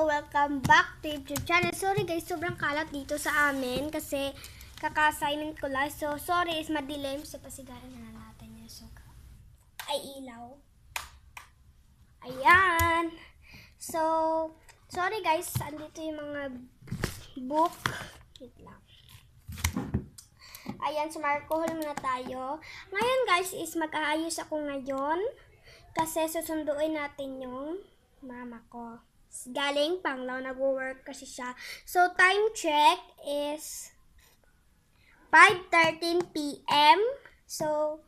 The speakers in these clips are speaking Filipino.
So, welcome back to YouTube channel. Sorry guys, sobrang kalat dito sa amin kasi kaka-assignment ko lang. So, sorry is madilim. So, pasigaran na natin yung suka. Ay, ilaw. Ayan. So, sorry guys, andito yung mga book. Wait lang. Ayan, so mag-alcohol muna tayo. Ngayon guys is mag-aayos ako ngayon kasi susunduin natin yung mama ko. Galing Panglao, nag-work kasi siya. So, time check is 5:13 p.m. So,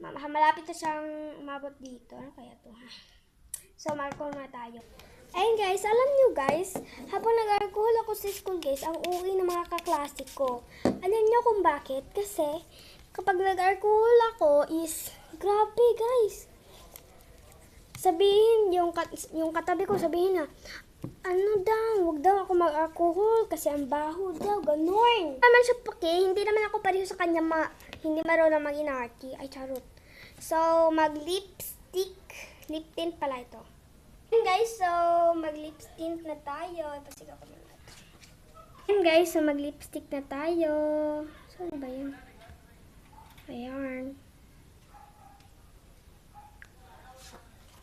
malapit na siyang umabot dito. Ano kaya to ha? So, mag-alcohol na tayo. Ayun guys, alam nyo guys, habang nag-alcohol ako sa school guys, ang uwi ng mga kaklase ko. Alam nyo kung bakit? Kasi, kapag nag-alcohol ako is, grabe guys. Sabihin, yung katabi ko sabihin na, ano daw, wag daw ako mag-alcohol kasi ang baho daw, ganun. Naman siya hindi naman ako pareho sa kanya, hindi marunong mag-inarty. Ay, charot. So, mag-lipstick, lip tint pala ito. And guys, so, mag-lip tint na tayo. Pasigaw ko muna. And guys, so, mag-lipstick na tayo. Saan ba yun? Ayan.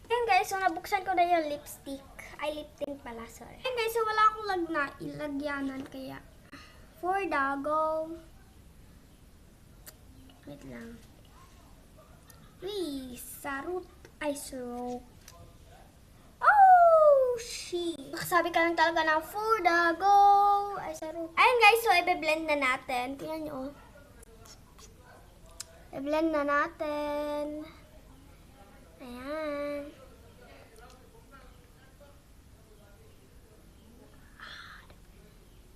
Ayan guys, so nabuksan ko na yung lipstick. Ay, lip tint pala, sorry. Ayan guys, so wala akong ilagyanan, kaya for dago. Wait lang. Please, sarut. Ay, sarot. Oh, shit. Sabi ka lang talaga ng for dago. Ay, sarut. Ayan guys, so i-blend na natin. Tingnan nyo, oh. I-blend na natin. Ayan.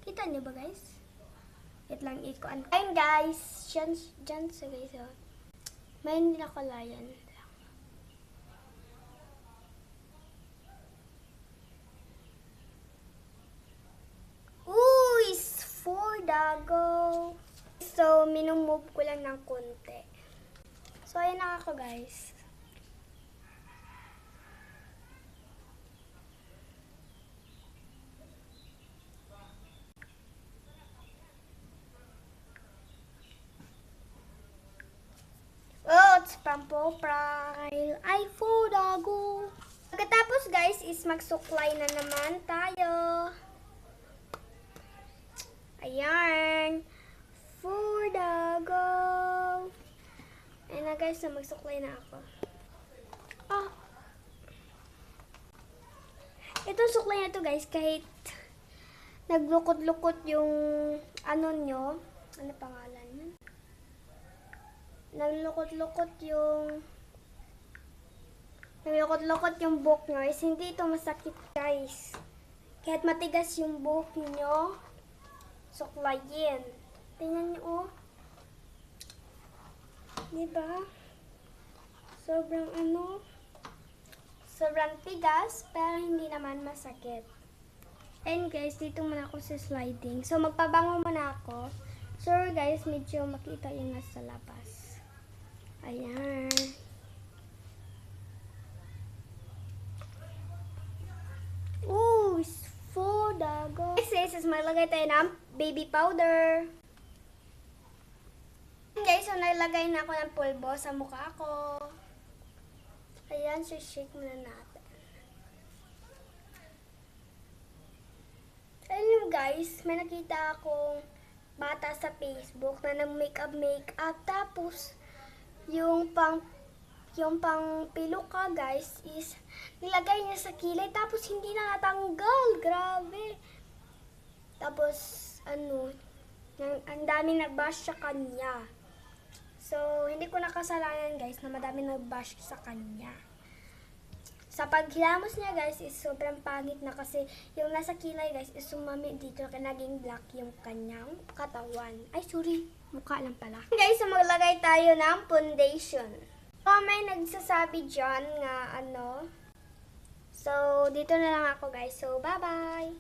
Kita niyo ba guys? Wait lang, ikuan. Ayan guys. Diyan sa guys. Oh. May hindi nakalayan. Uy! For dago. So, minumove ko lang ng konti. So, ayan na ako guys. Pampoprile. Ay, dago. Pagkatapos guys is magsuklay na naman tayo. Ayan. Dago. Ayan na guys, na magsuklay na ako. Oh. Itong suklay na to guys, kahit naglukot-lukot yung ano nyo. Ano pangalan yun? Naglukot-lukot yung buhok nyo is hindi ito masakit guys. Kahit matigas yung buhok nyo, suklayin. Tingnan nyo, oh. Diba? Sobrang tigas, pero hindi naman masakit. And guys, dito muna ako sa sliding. So, magpabango muna ako. So guys, medyo makita yung nasa labas. Ayan. Ooh, for dago. Guys, is malagay tayo ng baby powder. Guys, so nalagay na ako ng pulbo sa mukha ko. Ayan, so shake muna natin. Ayun guys, may nakita akong bata sa Facebook na nag-makeup. Tapos, yung pang piluka guys is nilagay niya sa kilay tapos hindi na natanggal. Grabe. Tapos ang daming nag-bash sa kanya. So hindi ko nakasalanan guys na madaming nag-bash sa kanya. Sa paghilamos niya guys is sobrang pangit na kasi yung nasa kilay guys is sumami dito kaya naging black yung kanyang katawan. Ay sorry, mukha lang pala. Guys, so maglagay tayo ng foundation. So may nagsasabi dyan nga So dito na lang ako guys. So bye bye!